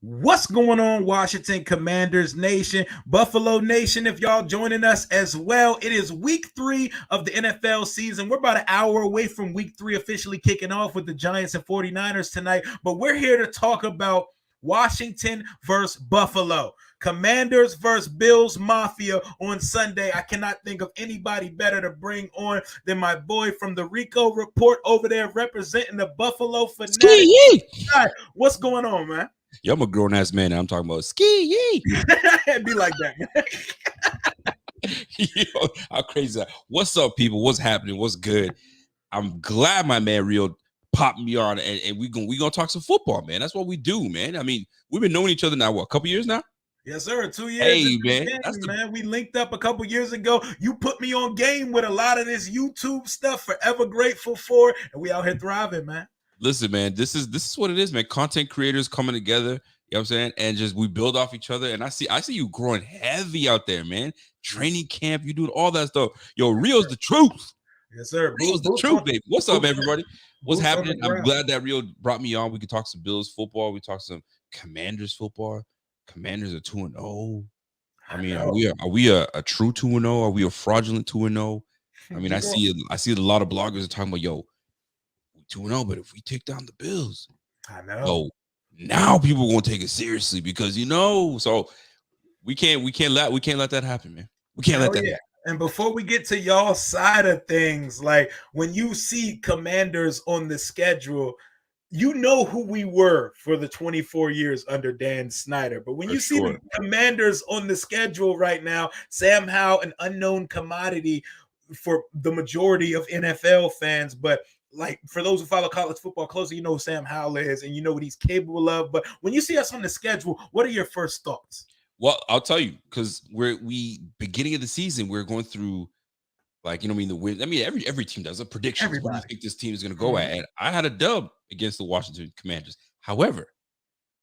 What's going on, Washington Commanders Nation, Buffalo Nation? If y'all joining us as well, it is week 3 of the NFL season. We're about an hour away from week 3 officially kicking off with the Giants and 49ers tonight, but we're here to talk about Washington versus Buffalo. Commanders versus Bills Mafia on Sunday. I cannot think of anybody better to bring on than my boy from the Rico Report over there representing the Buffalo Fanatic. Ski yee. What's going on, man? Yo, I'm a grown ass man. I'm talking about ski yee. It'd be like that, man. Yo, how crazy is that? What's up, people? What's happening? What's good? I'm glad my man Rio popped me on, and we gonna talk some football, man. That's what we do, man. I mean, we've been knowing each other now, what, a couple years now? Yes, sir. 2 years. Hey, man. Man. We linked up a couple years ago. You put me on game with a lot of this YouTube stuff. Forever grateful for, and we out here thriving, man. Listen, man, this is what it is, man. Content creators coming together, you know what I'm saying? And just we build off each other. And I see you growing heavy out there, man. Training camp, you doing all that stuff. Yo, Rio's the truth. Yes, sir. Rio's the truth, baby. What's up, everybody? What's happening? I'm glad that Rio brought me on. We could talk some Bills football. We talk some Commanders football. Commanders are 2-0. I mean, are we a true 2-0? Are we a fraudulent 2-0? I mean, I see a lot of bloggers are talking about, yo, 2-0, but if we take down the Bills, I know. So now people are gonna take it seriously because so we can't let that happen, man. We can't let that happen. And before we get to y'all side of things, like when you see Commanders on the schedule, you know who we were for the 24 years under Dan Snyder. But when you see the Commanders on the schedule right now, Sam Howell, an unknown commodity for the majority of NFL fans, but like for those who follow college football closely, you know who Sam Howell is and you know what he's capable of. But when you see us on the schedule, what are your first thoughts? Well, I'll tell you, because we beginning of the season, we're going through, like, the win. I mean, every team does a prediction. What do you think this team is going to go at? And I had a dub against the Washington Commanders. However,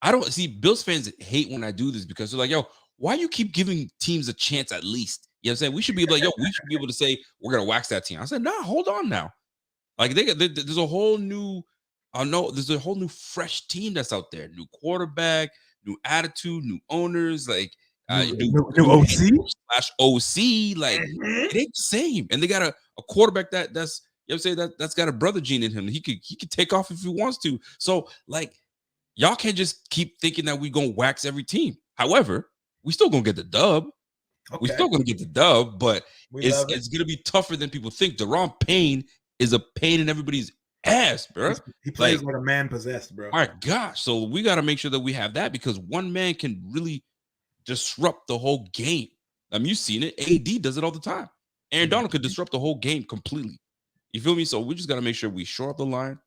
I don't see Bills fans hate when I do this because they're like, yo, why you keep giving teams a chance at least? You know what I'm saying? We should be like, yo, we should be able to say we're going to wax that team. I said, nah, hold on now. Like there's a whole new, there's a whole new fresh team that's out there. New quarterback, new attitude, new owners, like new OC / OC. Like it ain't the same. And they got a quarterback that's that's got a brother gene in him. He could take off if he wants to. So like y'all can't just keep thinking that we gonna wax every team. However, we still gonna get the dub. Okay. We're still gonna get the dub, but it's gonna be tougher than people think. Deron Payne is a pain in everybody's ass, bro. He plays like a man possessed, bro. My gosh. So we got to make sure that we have that because one man can really disrupt the whole game. I mean, you've seen it. AD does it all the time. Aaron Donald could disrupt the whole game completely. You feel me? So we just got to make sure we shore up the line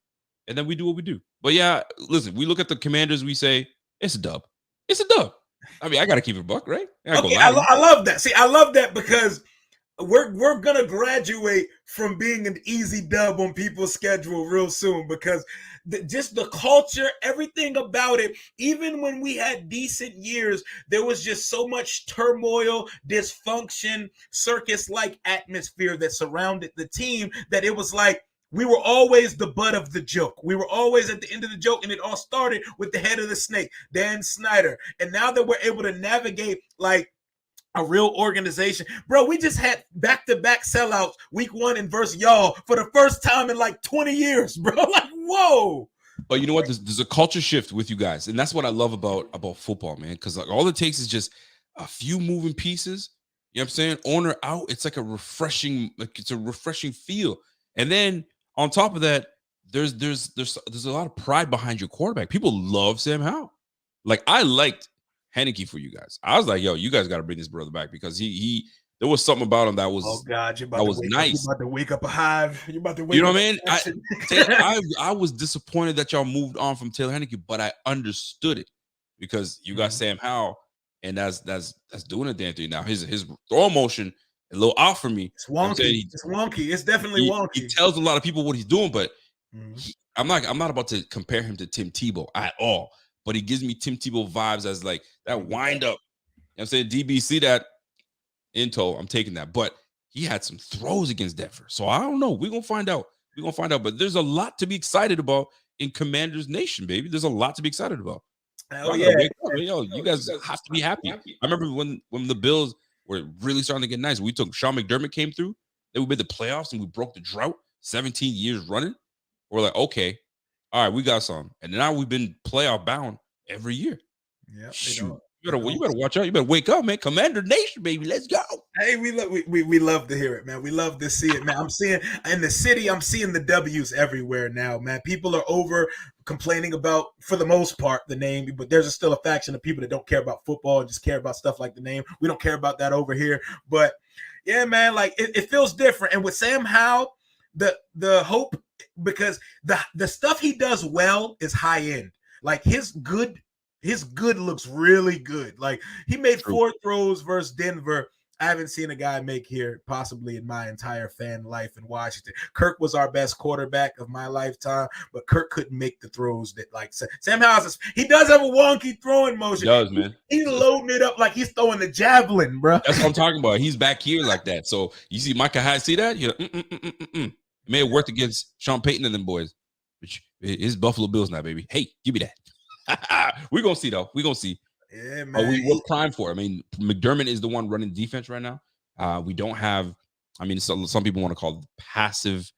and then we do what we do. But yeah, listen, we look at the Commanders, we say, it's a dub. It's a dub. I mean, I got to keep it buck, right? Okay, I love that. See, I love that because we're gonna graduate from being an easy dub on people's schedule real soon because just the culture, everything about it, even when we had decent years, there was just so much turmoil, dysfunction, circus-like atmosphere that surrounded the team that it was like we were always the butt of the joke. We were always at the end of the joke, and it all started with the head of the snake, Dan Snyder. And now that we're able to navigate like a real organization, bro, we just had back-to-back sellouts week 1 and versus y'all for the first time in like 20 years, bro. Like, whoa. But you know what? There's a culture shift with you guys, and that's what I love about football, man. Because like all it takes is just a few moving pieces. You know what I'm saying? Owner out, it's like it's a refreshing feel. And then on top of that, there's a lot of pride behind your quarterback. People love Sam Howell. Like I liked Heineke for you guys. I was like, yo, you guys got to bring this brother back because there was something about him that was nice. You're about to wake up a hive. You're about to wake you know up what I mean? I was disappointed that y'all moved on from Taylor Heineke, but I understood it because you got Sam Howell, and that's doing a damn thing now. His throw motion a little off for me. It's wonky. It's wonky. It's definitely wonky. He tells a lot of people what he's doing, but I'm not about to compare him to Tim Tebow at all. But he gives me Tim Tebow vibes as like that wind up. You know what I'm saying? DBC that Into, I'm taking that. But he had some throws against Denver. So I don't know. We're going to find out. We're going to find out. But there's a lot to be excited about in Commanders Nation, baby. There's a lot to be excited about. Oh Y'all yeah. gotta wake up. Yo, you guys have to be happy. I remember when the Bills were really starting to get nice. We took Sean McDermott came through. Then we made the playoffs and we broke the drought 17 years running. We're like, okay, all right, we got some. And now we've been playoff bound every year. Yeah. Shoot. You better watch out. You better wake up, man. Commander Nation, baby. Let's go. Hey, we love to hear it, man. We love to see it, man. I'm seeing in the city, I'm seeing the W's everywhere now, man. People are over complaining about, for the most part, the name, but there's still a faction of people that don't care about football and just care about stuff like the name. We don't care about that over here. But yeah, man, like it feels different. And with Sam Howell, the hope, because the stuff he does well is high end. Like his good looks really good. Like he made 4 throws versus Denver. I haven't seen a guy make here possibly in my entire fan life in Washington. Kirk was our best quarterback of my lifetime, but Kirk couldn't make the throws that like Sam Howell. He does have a wonky throwing motion. He does, man. He's loading it up like he's throwing the javelin, bro. That's what I'm talking about. He's back here like that. So you see Micah Hyde, see that? You're like, It may have worked against Sean Payton and them boys. Which is Buffalo Bills now, baby. Hey, give me that. We're gonna see though. We're gonna see. Yeah, man. We're primed for it. I mean, McDermott is the one running defense right now. We don't have, I mean, some people want to call it passive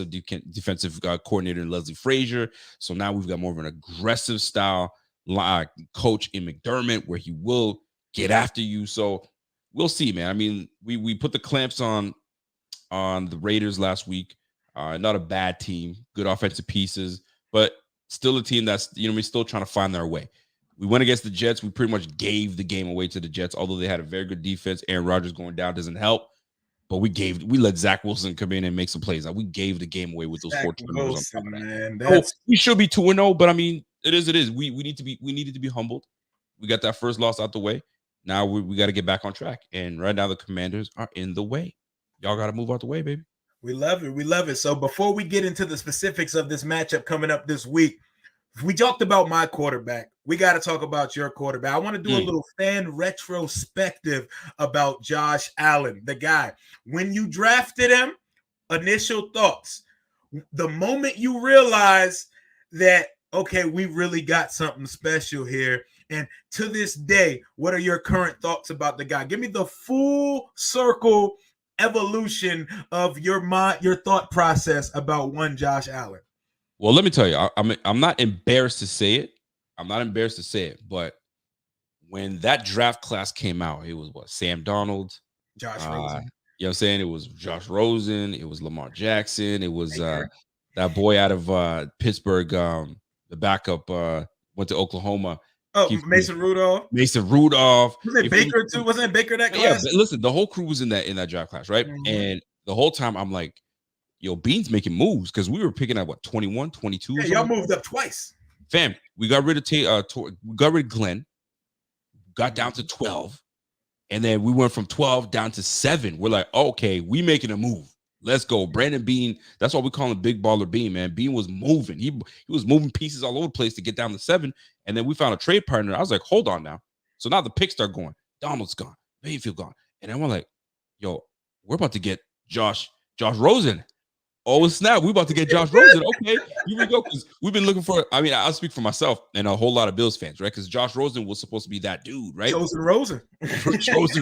defensive coordinator Leslie Frazier. So now we've got more of an aggressive style coach in McDermott where he will get after you. So we'll see, man. I mean, we put the clamps on the Raiders last week. Not a bad team, good offensive pieces, but still a team that's, we're still trying to find their way. We went against the Jets. We pretty much gave the game away to the Jets, although they had a very good defense. Aaron Rodgers going down doesn't help, but we let Zach Wilson come in and make some plays. Like, we gave the game away with those 4 turnovers on top of that. Man, we should be 2-0, but I mean, it is. We needed to be humbled. We got that first loss out the way. Now we got to get back on track. And right now the Commanders are in the way. Y'all got to move out the way, baby. We love it. We love it. So before we get into the specifics of this matchup coming up this week, we talked about my quarterback. We got to talk about your quarterback. I want to do a little fan retrospective about Josh Allen, the guy. When you drafted him, initial thoughts. The moment you realize that, okay, we really got something special here. And to this day, what are your current thoughts about the guy? Give me the full circle evolution of your thought process about one Josh Allen. Well, let me tell you, I'm not embarrassed to say it. But when that draft class came out, it was Sam Darnold, Josh Rosen. You know what I'm saying? It was Josh Rosen, it was Lamar Jackson, it was that boy out of Pittsburgh, the backup went to Oklahoma. Oh, Mason Rudolph. Wasn't it Baker too? Wasn't it Baker that class? Yeah, listen, the whole crew was in that draft class, right? Mm-hmm. And the whole time I'm like, yo, Bean's making moves because we were picking at 21, 22. Yeah, y'all moved up twice. Fam, we got rid of Glenn, got down to 12, and then we went from 12 down to 7. We're like, okay, we making a move. Let's go. Brandon Bean, that's why we call him Big Baller Bean, man. Bean was moving. He was moving pieces all over the place to get down to 7, and then we found a trade partner. I was like, hold on now. So now the picks start going. Donald's gone. Mayfield gone. And then we're like, yo, we're about to get Josh Rosen. Oh, snap. We're about to get Josh Rosen. Okay, here we go. Because we've been looking for, I mean, I'll speak for myself and a whole lot of Bills fans, right? Because Josh Rosen was supposed to be that dude, right? Chosen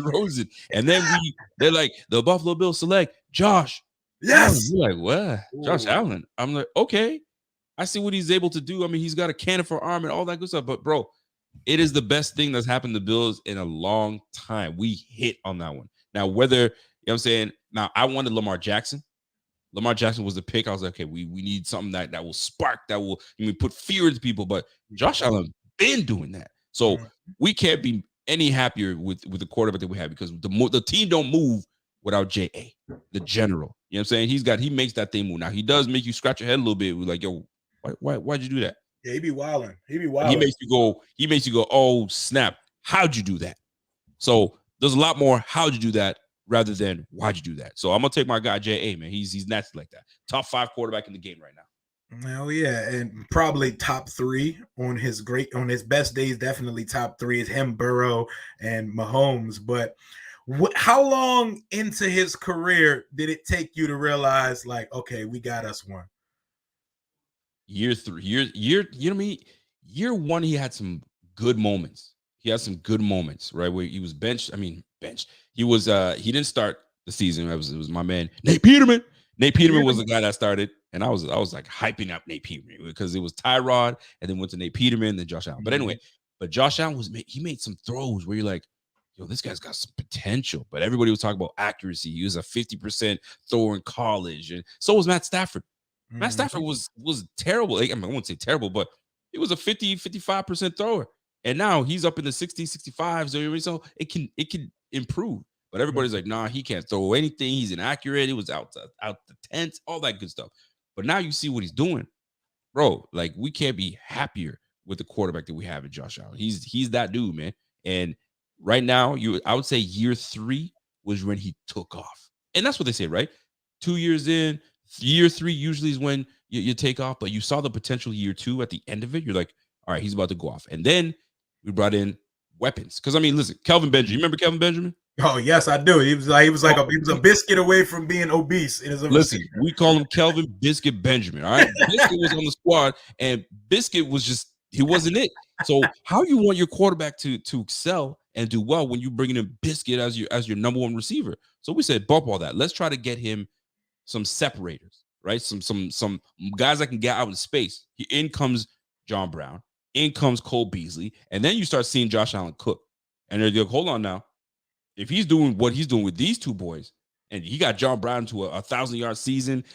Rosen. And then they're like, the Buffalo Bills select Josh. Yes. You're like, what? Josh Allen. I'm like, okay. I see what he's able to do. I mean, he's got a cannon for arm and all that good stuff. But, bro, it is the best thing that's happened to Bills in a long time. We hit on that one. Now, whether, you know what I'm saying? Now, I wanted Lamar Jackson. Lamar Jackson was the pick. I was like, okay, we need something that will spark, that will put fear into people. But Josh Allen been doing that. So we can't be any happier with the quarterback that we have, because the team don't move without J.A., the general. You know what I'm saying? He makes that thing move. Now, he does make you scratch your head a little bit. We're like, yo, why'd you do that? Yeah, he be wilding. He makes you go, oh, snap. How'd you do that? So there's a lot more how'd you do that rather than why'd you do that. So I'm gonna take my guy J.A., man. He's naturally like that. Top 5 quarterback in the game right now. Hell yeah, and probably top 3 on his best days. Definitely top 3 is him, Burrow, and Mahomes. But how long into his career did it take you to realize, like, okay, we got us one? Year 3. You know what I mean? Year one, he had some good moments. He had some good moments, right? Where he was benched. I mean, benched. He didn't start the season. It was my man, Nate Peterman. Nate Peterman was the guy that started, and I was like hyping up Nate Peterman because it was Tyrod, and then went to Nate Peterman, then Josh Allen. But anyway, Josh Allen he made some throws where you're like, yo, this guy's got some potential. But everybody was talking about accuracy. He was a 50% thrower in college, and so was Matt Stafford. Matt Stafford was terrible. Like, I won't say terrible, but he was a 55% thrower. And now he's up in the 60, 65. So it can improve. But everybody's like, nah, he can't throw anything. He's inaccurate. It was out the tent, all that good stuff. But now you see what he's doing. Bro, like, we can't be happier with the quarterback that we have in Josh Allen. He's that dude, man. And right now, I would say year 3 was when he took off. And that's what they say, right? 2 years in, year 3 usually is when you take off, but you saw the potential year 2 at the end of it. You're like, all right, he's about to go off. And then we brought in weapons. Because, I mean, listen, Kelvin Benjamin. You remember Kelvin Benjamin? Oh, yes, I do. He was a biscuit away from being obese. Listen, we call him Kelvin Biscuit Benjamin, all right? Biscuit was on the squad, and Biscuit was just, he wasn't it. So how you want your quarterback to excel and do well when you bring in Biscuit as your number one receiver? So we said, bump all that. Let's try to get him some separators, right? Some guys that can get out in space. In comes John Brown, in comes Cole Beasley, and then you start seeing Josh Allen cook. And they're like, hold on now. If he's doing what he's doing with these two boys, and he got John Brown to a 1,000-yard season,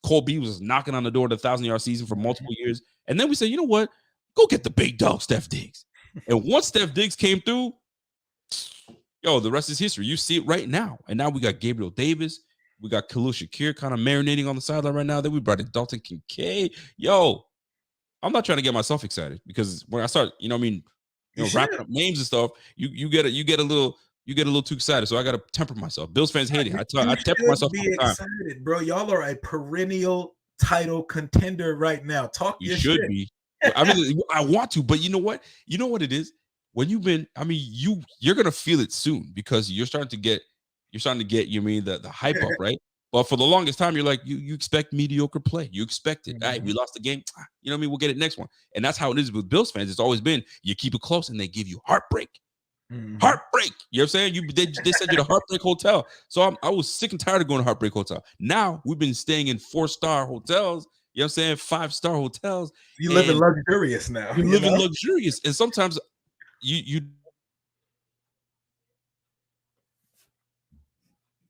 Cole Beasley was knocking on the door of the 1,000-yard season for multiple years, and then we say, you know what? Go get the big dog, Steph Diggs. And once Steph Diggs came through, yo, the rest is history. You see it right now. And now we got Gabriel Davis. We got Khalil Shakir kind of marinating on the sideline right now. Then we brought in Dalton Kincaid. Yo, I'm not trying to get myself excited because when I start, wrapping up names and stuff, you get a little too excited. So I got to temper myself. Bills fans hate it. I temper myself. Be excited, bro. Y'all are a perennial title contender right now. Talk you your should shit. be. I mean, I want to, but you know what? You know what it is? When you're gonna feel it soon because you're starting to get the hype up, right? But for the longest time, you're like, you expect mediocre play. You expect it. All right, we lost the game. You know what I mean? We'll get it next one. And that's how it is with Bills fans. It's always been you keep it close and they give you heartbreak. Heartbreak. You know what I'm saying? They sent you to Heartbreak Hotel. So I was sick and tired of going to Heartbreak Hotel. Now we've been staying in 4-star hotels. You know what I'm saying? 5-star hotels. You live in luxurious now. You live in luxurious. And sometimes you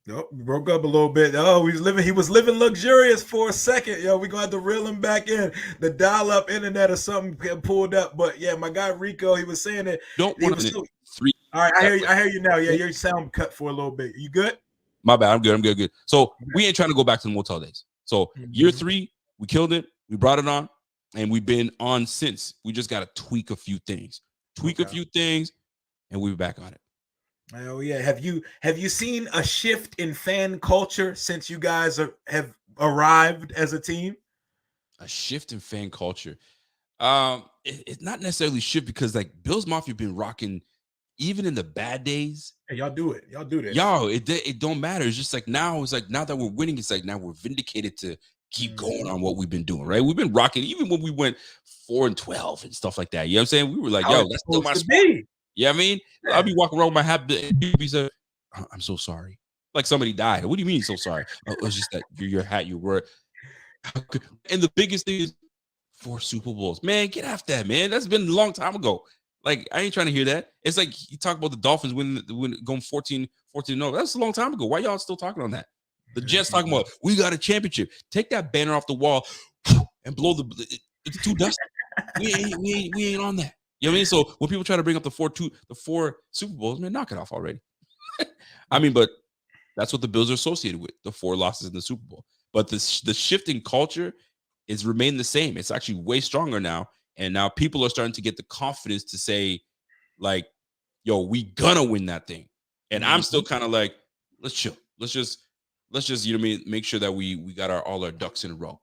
Nope, broke up a little bit. Oh, he was living luxurious for a second. Yo, we're gonna have to reel him back in. The dial-up internet or something pulled up. But yeah, my guy Rico, he was saying that don't want to 3. All right, I hear you now. Yeah, your sound cut for a little bit. You good? My bad. I'm good. So we ain't trying to go back to the motel days. So year 3, we killed it. We brought it on, and we've been on since. We just got to tweak a few things. And we're back on it. Oh yeah. Have you seen a shift in fan culture since you guys have arrived as a team? A shift in fan culture. It's not necessarily shift because like Bills Mafia been rocking even in the bad days. Hey, y'all do it. Y'all do this. Yo, it don't matter. It's just like now that we're winning, it's like now we're vindicated to keep going on what we've been doing, right? We've been rocking even when we went 4-12 and stuff like that. You know what I'm saying? We were like, yo, that's still my spot. Yeah, I mean, I'll be walking around with my hat. Be like, I'm so sorry. Like somebody died. What do you mean so sorry? It's just that your hat, you were. And the biggest thing is 4 Super Bowls. Man, get off that, man. That's been a long time ago. Like, I ain't trying to hear that. It's like you talk about the Dolphins when going 14-0. That's a long time ago. Why y'all still talking on that? The Jets talking about we got a championship. Take that banner off the wall and blow the two dust. We ain't on that. You know what I mean? So when people try to bring up the 4 Super Bowls, man, knock it off already. I mean, but that's what the Bills are associated with, the 4 losses in the Super Bowl. But the shift in culture is remained the same. It's actually way stronger now. And now people are starting to get the confidence to say, like, yo, we gonna win that thing. And I'm still kind of like, let's chill. Let's just, you know what I mean, make sure that we got all our ducks in a row.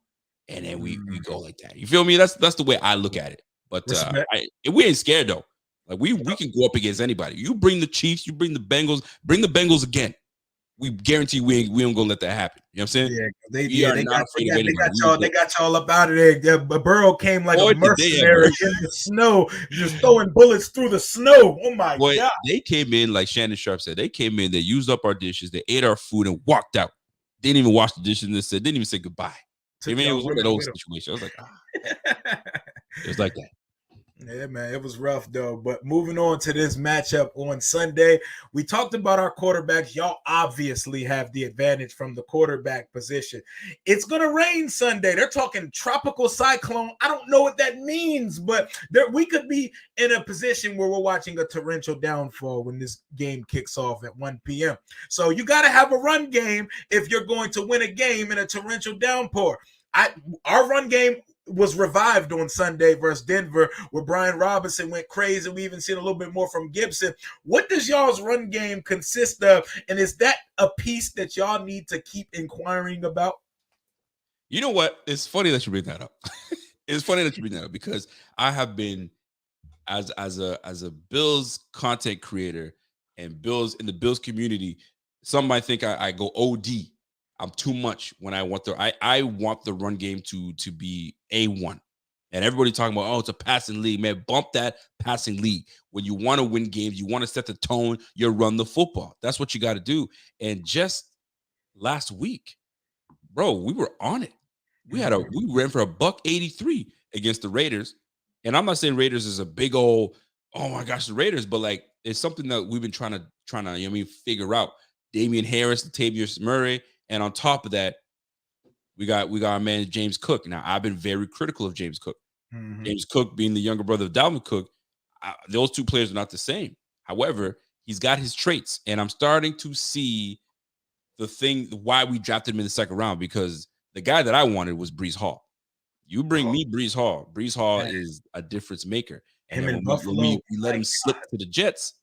And then we go like that. You feel me? That's the way I look at it. But we ain't scared though. Like we can go up against anybody. You bring the Chiefs, you bring the Bengals again. we guarantee we ain't gonna let that happen. You know what I'm saying? Yeah, We are not afraid of anybody. they got y'all up out of there. Yeah, but Burrow came like a Boy, did they ever. mercenary in the snow, just throwing bullets through the snow. Oh my Boy, god! they came in like Shannon Sharp said. They came in, they used up our dishes, they ate our food and walked out. They didn't even wash the dishes and didn't even say goodbye. I mean, it was one of those situations. I was like, it was like that. Yeah, man, it was rough though. But moving on to this matchup on Sunday, we talked about our quarterbacks. Y'all obviously have the advantage from the quarterback position. It's gonna rain Sunday. They're talking tropical cyclone. I don't know what that means, but we could be in a position where we're watching a torrential downfall when this game kicks off at 1 p.m. So you got to have a run game if you're going to win a game in a torrential downpour. Our run game was revived on Sunday versus Denver, where Brian Robinson went crazy. We even seen a little bit more from Gibson. What does y'all's run game consist of? And is that a piece that y'all need to keep inquiring about? You know what? It's funny that you bring that up. It's funny that you bring that up because I have been as a Bills content creator and Bills in the Bills community. Some might think I go OD. I'm too much when I want I want the run game to be A1. And everybody talking about, oh, it's a passing league. Man, bump that passing league. When you want to win games, you want to set the tone, you run the football. That's what you got to do. And just last week, bro, we were on it. We ran for $183 against the Raiders. And I'm not saying Raiders is a big old, oh my gosh, the Raiders, but like it's something that we've been trying to, you know what I mean, figure out. Damian Harris, Latavius Murray. And on top of that, we got our man James Cook. Now, I've been very critical of James Cook. Mm-hmm. James Cook being the younger brother of Dalvin Cook, those two players are not the same. However, he's got his traits, and I'm starting to see the thing why we drafted him in the second round, because the guy that I wanted was Breece Hall. You bring me Breece Hall. Breece Hall is a difference maker. And then when we let him slip to the Jets,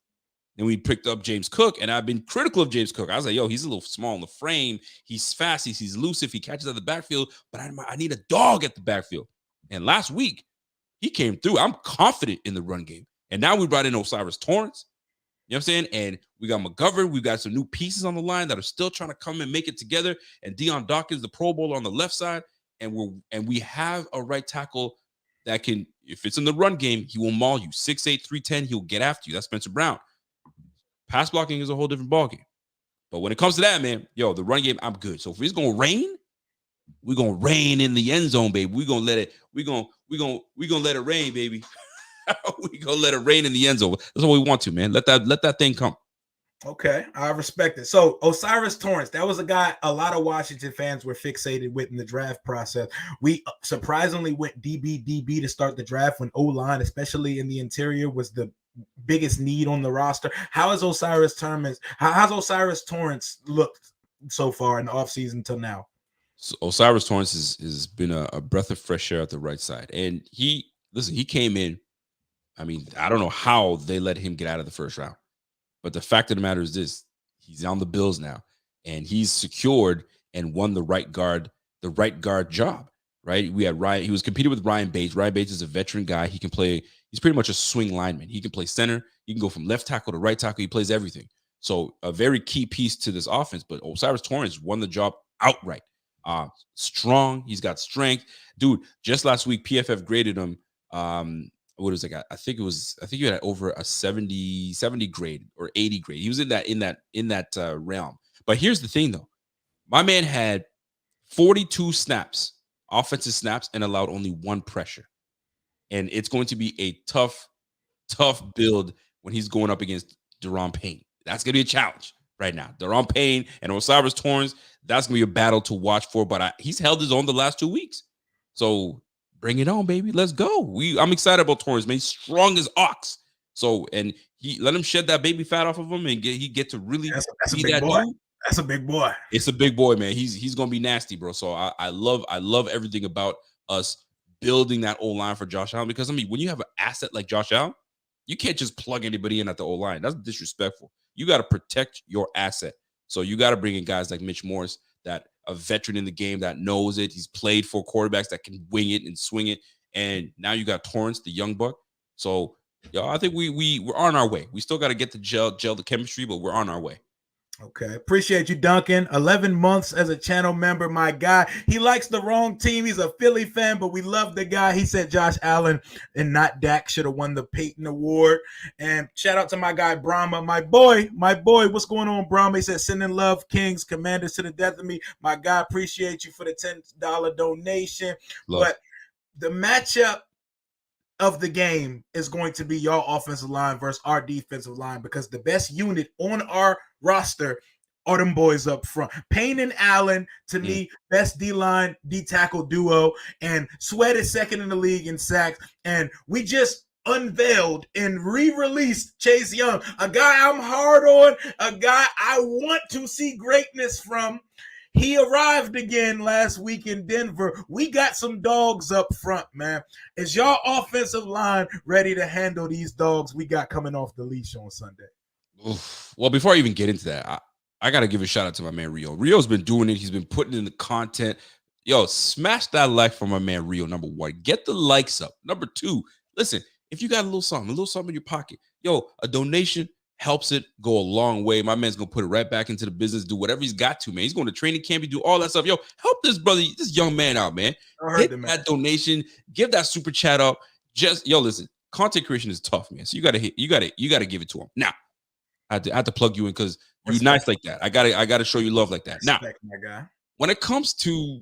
then we picked up James Cook, and I've been critical of James Cook. I was like, yo, he's a little small in the frame. He's fast. He's elusive. He catches out the backfield, but I need a dog at the backfield. And last week, he came through. I'm confident in the run game. And now we brought in O'Cyrus Torrence. You know what I'm saying? And we got McGovern. We got some new pieces on the line that are still trying to come and make it together. And Deion Dawkins, the Pro Bowler on the left side. And we have a right tackle that can, if it's in the run game, he will maul you. 6'8", 310, he'll get after you. That's Spencer Brown. Pass blocking is a whole different ballgame. But when it comes to that, man, yo, the run game, I'm good. So if it's gonna rain, we're gonna rain in the end zone, baby. We're gonna let it rain, baby. We're gonna let it rain in the end zone. That's what we want to, man. Let that thing come. Okay, I respect it. So O'Cyrus Torrence, that was a guy a lot of Washington fans were fixated with in the draft process. We surprisingly went DB to start the draft when O-line, especially in the interior, was the biggest need on the roster. How has O'Cyrus Torrence looked so far in the offseason till now? So O'Cyrus Torrence has been a breath of fresh air at the right side. And he came in. I mean, I don't know how they let him get out of the first round. But the fact of the matter is this: he's on the Bills now, and he's secured and won the right guard job. Right? We had Ryan. He was competing with Ryan Bates. Ryan Bates is a veteran guy. He can play. He's pretty much a swing lineman. He can play center. He can go from left tackle to right tackle. He plays everything. So a very key piece to this offense. But O'Cyrus Torrence won the job outright. Strong. He's got strength, dude. Just last week, PFF graded him. What was it? I think he had over a 70 grade or 80 grade. He was in that realm. But here's the thing, though. My man had 42 snaps, offensive snaps, and allowed only one pressure. And it's going to be a tough build when he's going up against Daron Payne. That's going to be a challenge right now. Daron Payne and O'Cyrus Torrence, that's going to be a battle to watch for. But he's held his own the last 2 weeks. So bring it on, baby. Let's go. I'm excited about Torrence, man. He's strong as ox. So, and he let him shed that baby fat off of him and get to really that's a big boy. Dude. That's a big boy. It's a big boy, man. He's gonna be nasty, bro. So I love everything about us building that O-line for Josh Allen, because I mean, when you have an asset like Josh Allen, you can't just plug anybody in at the O-line. That's disrespectful. You got to protect your asset. So you got to bring in guys like Mitch Morse, that a veteran in the game that knows it. He's played for quarterbacks that can wing it and swing it. And now you got Torrence, the young buck. So, I think we're on our way. We still got to get to gel the chemistry, but we're on our way. Okay. Appreciate you, Duncan. 11 months as a channel member, my guy. He likes the wrong team. He's a Philly fan, but we love the guy. He said Josh Allen and not Dak should have won the Peyton Award. And shout out to my guy, Brahma. My boy. What's going on, Brahma? He said, sending love, Kings, Commanders to the death of me. My guy, appreciate you for the $10 donation. Love. But the matchup of the game is going to be your offensive line versus our defensive line, because the best unit on our roster are them boys up front. Payne and Allen, to me, best D-line, D-tackle duo, and Sweat is second in the league in sacks. And we just unveiled and re-released Chase Young, a guy I'm hard on, a guy I want to see greatness from. He arrived again last week in Denver. We got some dogs up front, man. Is y'all offensive line ready to handle these dogs we got coming off the leash on Sunday? Oof. Well, before I even get into that, I got to give a shout out to my man Rio. Rio's been doing it. He's been putting in the content. Yo, smash that like for my man Rio, number one. Get the likes up. Number two, listen, if you got a little something in your pocket, yo, a donation helps it go a long way. My man's gonna put it right back into the business, do whatever he's got to, man. He's going to training camp, do all that stuff. Yo, help this brother, this young man out, man. Hit that donation, give that super chat up. Just listen, content creation is tough, man. So you gotta give it to him. Now, I had to plug you in because you're nice like that. I gotta show you love like that. Now, my guy. When it comes to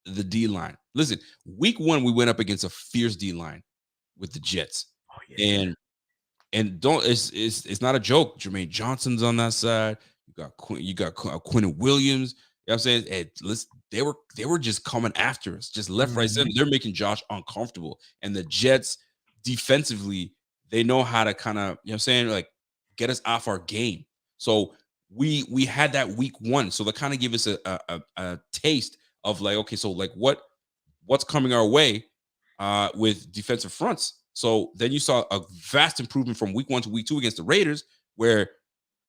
the D line, listen, week one we went up against a fierce D line with the Jets, and don't it's not a joke. Jermaine Johnson's on that side. You got Quentin Williams. You know what I'm saying? And listen, they were just coming after us, just left, right, center. They're making Josh uncomfortable. And the Jets defensively, they know how to kind of, you know what I'm saying, like get us off our game. So we had that week one. So they kind of give us a taste of like, okay, so like what's coming our way with defensive fronts. So then you saw a vast improvement from week one to week two against the Raiders, where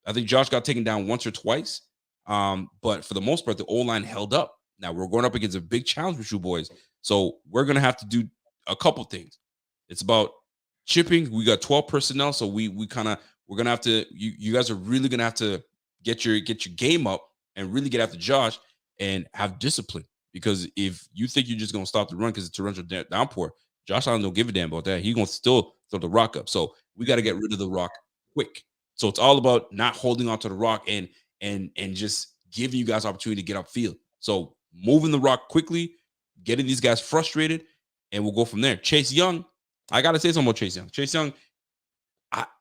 I think Josh got taken down once or twice. But for the most part, the O-line held up. Now we're going up against a big challenge with you boys. So we're going to have to do a couple things. It's about chipping. We got 12 personnel. So we're going to have to, you guys are really going to have to get your game up and really get after Josh and have discipline. Because if you think you're just going to stop the run because it's torrential downpour, Josh Allen don't give a damn about that. He's going to still throw the rock up. So we got to get rid of the rock quick. So it's all about not holding on to the rock and just giving you guys opportunity to get upfield. So moving the rock quickly, getting these guys frustrated, and we'll go from there. Chase Young, I got to say something about Chase Young. Chase Young,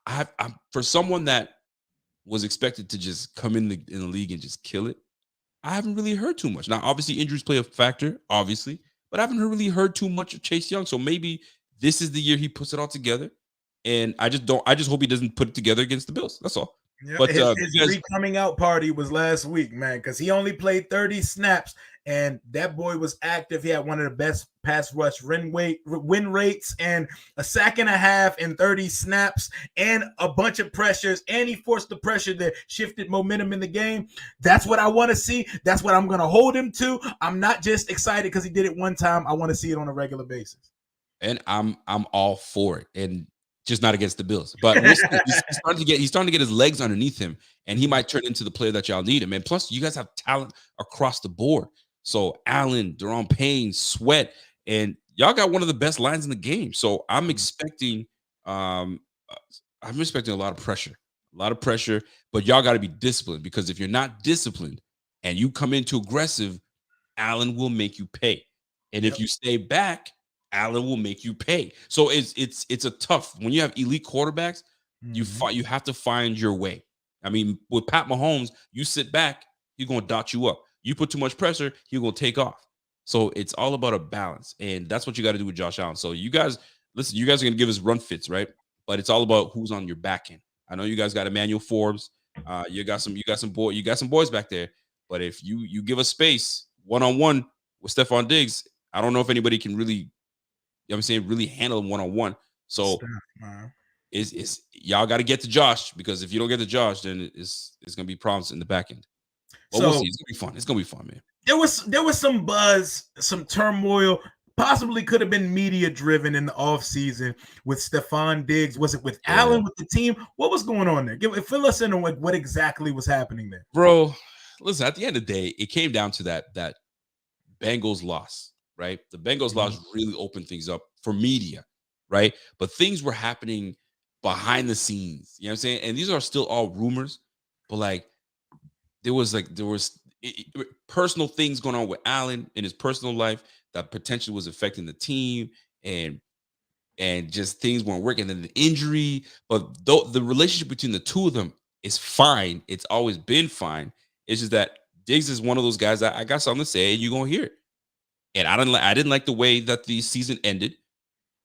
I'm for someone that was expected to just come in the league and just kill it, I haven't really heard too much. Now, obviously, injuries play a factor, obviously, but I haven't really heard too much of Chase Young. So maybe this is the year he puts it all together. And I just hope he doesn't put it together against the Bills. That's all. Yeah, but his coming out party was last week, man, because he only played 30 snaps, and that boy was active. He had one of the best pass rush win rates and a sack and a half in 30 snaps and a bunch of pressures, and he forced the pressure that shifted momentum in the game. That's what I want to see. That's what I'm going to hold him to. I'm not just excited because he did it one time. I want to see it on a regular basis. And I'm all for it. And just not against the Bills, but he's starting to get his legs underneath him, and he might turn into the player that y'all need him. And plus, you guys have talent across the board. So Allen, Daron Payne, Sweat, and y'all got one of the best lines in the game. So I'm expecting a lot of pressure, but y'all got to be disciplined, because if you're not disciplined and you come in too aggressive, Allen will make you pay. And if you stay back, Allen will make you pay. So it's a tough, when you have elite quarterbacks, you have to find your way. I mean, with Pat Mahomes, you sit back, he's going to dot you up. You put too much pressure, he's going to take off. So it's all about a balance, and that's what you got to do with Josh Allen. So you guys, listen, you guys are going to give us run fits, right? But it's all about who's on your back end. I know you guys got Emmanuel Forbes, you got some boys back there. But if you give us space one-on-one with Stephon Diggs, I don't know if anybody can really, you know what I'm saying, really handle him one-on-one. So it's y'all got to get to Josh, because if you don't get to Josh, then it's going to be problems in the back end. But we'll see. It's going to be fun. It's going to be fun, man. There was some buzz, some turmoil possibly could have been media driven in the offseason with Stephon Diggs. Was it with Allen with the team? What was going on there? Fill us in on what exactly was happening there. Bro, listen, at the end of the day, it came down to that Bengals loss, right? The Bengals loss really opened things up for media, right? But things were happening behind the scenes. You know what I'm saying? And these are still all rumors, but like there was personal things going on with Allen in his personal life that potentially was affecting the team, and just things weren't working. And then the injury, but the relationship between the two of them is fine. It's always been fine. It's just that Diggs is one of those guys that I got something to say, and you're gonna hear it. And I didn't like the way that the season ended.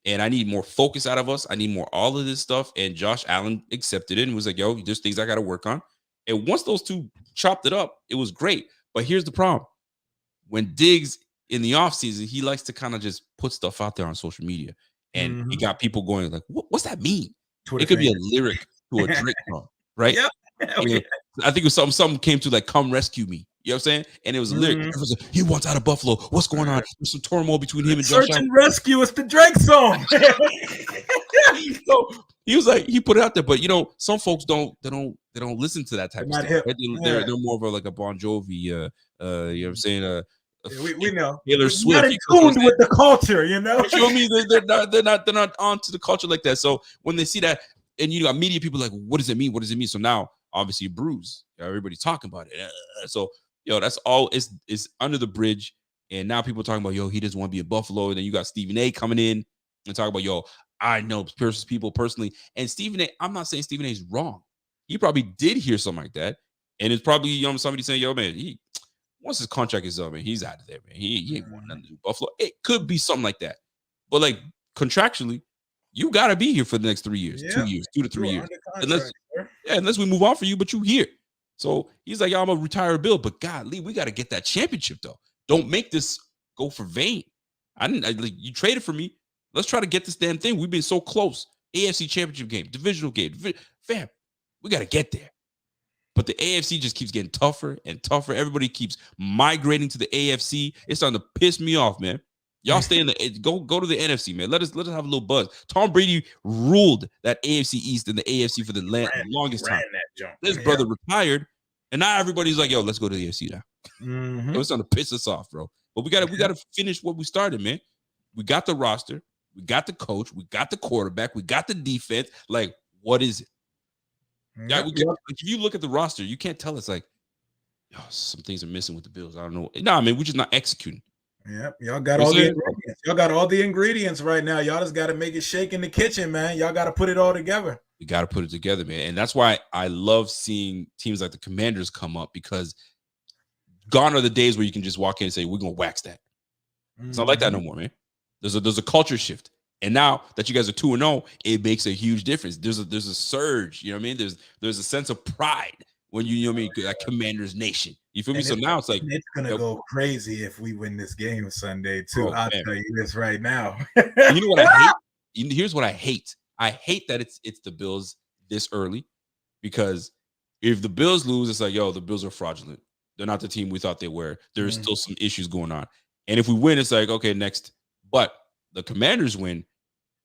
And I need more focus out of us. I need more all of this stuff. And Josh Allen accepted it and was like, yo, there's things I got to work on. And once those two chopped it up, it was great. But here's the problem. When Diggs in the offseason, he likes to kind of just put stuff out there on social media. And he got people going like, what's that mean? Twitter it could fans. Be a lyric to a Drake song, right? Yep. Okay. I think it was something came to like, come rescue me. You know what I'm saying? And it was a lyric. It was like, he wants out of Buffalo. What's going on? There's some turmoil between him and Josh Search and Rescue. It's the Drake song. So he was like, he put it out there. But you know, some folks don't listen to that type of stuff. Right? They're more of a, like a Bon Jovi. You know what I'm saying? We know. Taylor Swift. Not in tune with the culture, you know. You know what I mean? They're not onto the culture like that. So when they see that, and you got media people like, what does it mean? What does it mean? So now, obviously, bruise. Everybody's talking about it. So. Yo, that's all. It's under the bridge, and now people are talking about, yo, he doesn't want to be in Buffalo. And then you got Stephen A. coming in and talking about, yo, I know people personally. And Stephen A., I'm not saying Stephen A. is wrong. He probably did hear something like that, and it's probably somebody saying, yo, man, once his contract is up, man, he's out of there, man. He ain't want nothing to do with Buffalo. It could be something like that, but like contractually, you got to be here for the next 3 years, 2 years, 2 to 3 years, unless we move on for you, but you here. So he's like, yo, I'm going to retire Bill, but golly, we got to get that championship, though. Don't make this go for vain. You traded for me. Let's try to get this damn thing. We've been so close. AFC championship game, divisional game. Fam, we got to get there. But the AFC just keeps getting tougher and tougher. Everybody keeps migrating to the AFC. It's starting to piss me off, man. Y'all stay in the go to the NFC, man. Let us have a little buzz. Tom Brady ruled that AFC East and the AFC for the longest time. This brother retired, and now everybody's like, "Yo, let's go to the AFC now." It was starting to piss us off, bro. But we got to finish what we started, man. We got the roster, we got the coach, we got the quarterback, we got the defense. Like, what is it? If you look at the roster, you can't tell us like, oh, some things are missing with the Bills. I don't know. Nah, man, we're just not executing. Yep, y'all got all the ingredients. Y'all got all the ingredients right now. Y'all just got to make it shake in the kitchen, man. Y'all got to put it all together. We got to put it together, man. And that's why I love seeing teams like the Commanders come up, because gone are the days where you can just walk in and say, we're going to wax that. It's not like that no more, man. There's a culture shift. And now that you guys are 2-0, it makes a huge difference. There's a surge, you know what I mean? There's a sense of pride when you know what I mean, like Commanders Nation. You feel me? So now it's like it's gonna go crazy if we win this game Sunday too. I'll tell you this right now. You know what I hate? Here's what I hate. I hate that it's the Bills this early, because if the Bills lose, it's like, yo, the Bills are fraudulent. They're not the team we thought they were. There's still some issues going on. And if we win, it's like, okay, next. But the Commanders win,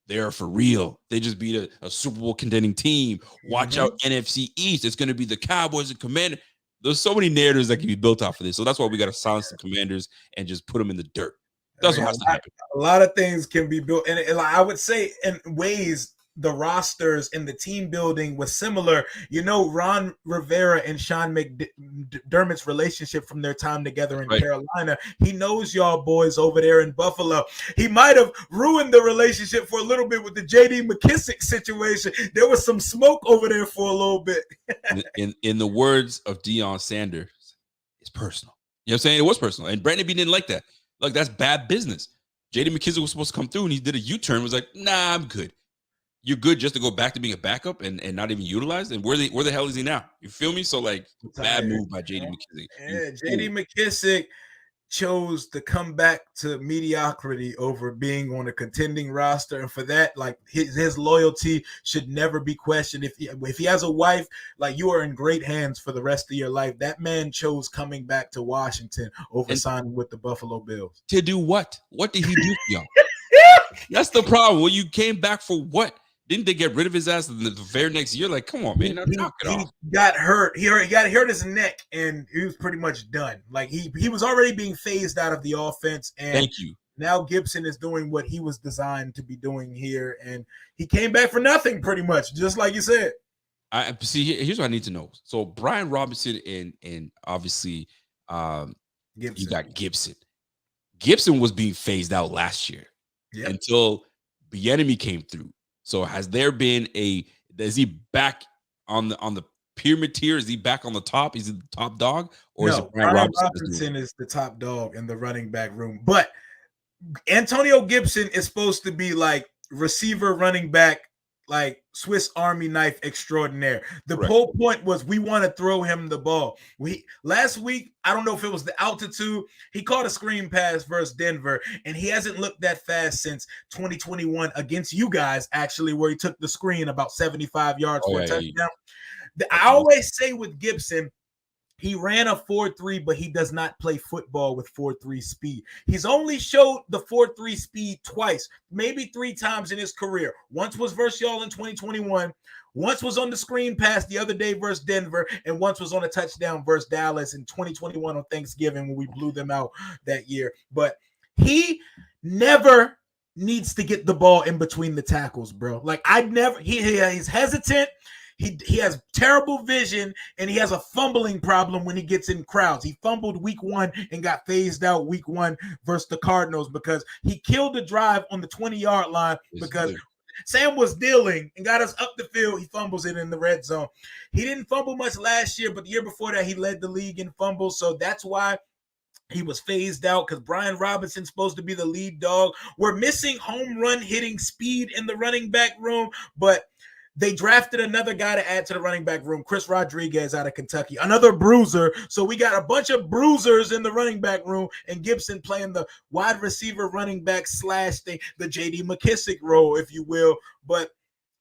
they're for real. They just beat a Super Bowl contending team. Watch out, NFC East. It's going to be the Cowboys and Commanders. There's so many narratives that can be built off of this. So that's why we got to silence the Commanders and just put them in the dirt. That's what has to happen. A lot of things can be built. And I would say in ways, the rosters and the team building was similar. You know, Ron Rivera and Sean McDermott's relationship from their time together in Carolina. He knows y'all boys over there in Buffalo. He might have ruined the relationship for a little bit with the J.D. McKissick situation. There was some smoke over there for a little bit. in the words of Deion Sanders, it's personal. You know what I'm saying? It was personal. And Brandon B didn't like that. Like, that's bad business. J.D. McKissick was supposed to come through, and he did a U-turn. Was like, nah, I'm good. You're good just to go back to being a backup and not even utilized? And where the hell is he now? You feel me? So, like, bad move by J.D. McKissick. Yeah, J.D. McKissick, chose to come back to mediocrity over being on a contending roster, and for that, like his loyalty should never be questioned. If he has a wife, like, you are in great hands for the rest of your life. That man chose coming back to Washington over And signing with the Buffalo Bills. to do what? What did he do for y'all? That's the problem. Well, you came back for what? Didn't they get rid of his ass the very next year? Like, come on, man. He got hurt. He got hurt his neck, and he was pretty much done. Like, he was already being phased out of the offense. And thank you. Now Gibson is doing what he was designed to be doing here, and he came back for nothing, pretty much, just like you said. I see. Here's what I need to know. So Brian Robinson and obviously, you got Gibson. Gibson was being phased out last year until Bieniemy came through. So has there been is he back on the pyramid tier? Is he back on the top? Is he the top dog? Or is it Brian Robinson is the top dog in the running back room. But Antonio Gibson is supposed to be like receiver, running back, like Swiss Army knife extraordinaire. The whole point was we want to throw him the ball. Last week, I don't know if it was the altitude, he caught a screen pass versus Denver, and he hasn't looked that fast since 2021 against you guys, actually, where he took the screen about 75 yards for a touchdown. I always say with Gibson, he ran a 4.3, but he does not play football with 4.3 speed. He's only showed the 4.3 speed twice, maybe 3 times in his career. Once was versus y'all in 2021. Once was on the screen pass the other day versus Denver, and once was on a touchdown versus Dallas in 2021 on Thanksgiving when we blew them out that year. But he never needs to get the ball in between the tackles, bro. Like, he's hesitant. He has terrible vision, and he has a fumbling problem when he gets in crowds. He fumbled week 1 and got phased out week 1 versus the Cardinals because he killed the drive on the 20-yard line because Sam was dealing and got us up the field. He fumbles it in the red zone. He didn't fumble much last year, but the year before that, he led the league in fumbles. So that's why he was phased out, because Brian Robinson's supposed to be the lead dog. We're missing home run hitting speed in the running back room, but they drafted another guy to add to the running back room, Chris Rodriguez out of Kentucky, another bruiser. So we got a bunch of bruisers in the running back room, and Gibson playing the wide receiver running back / thing, the J.D. McKissick role, if you will. But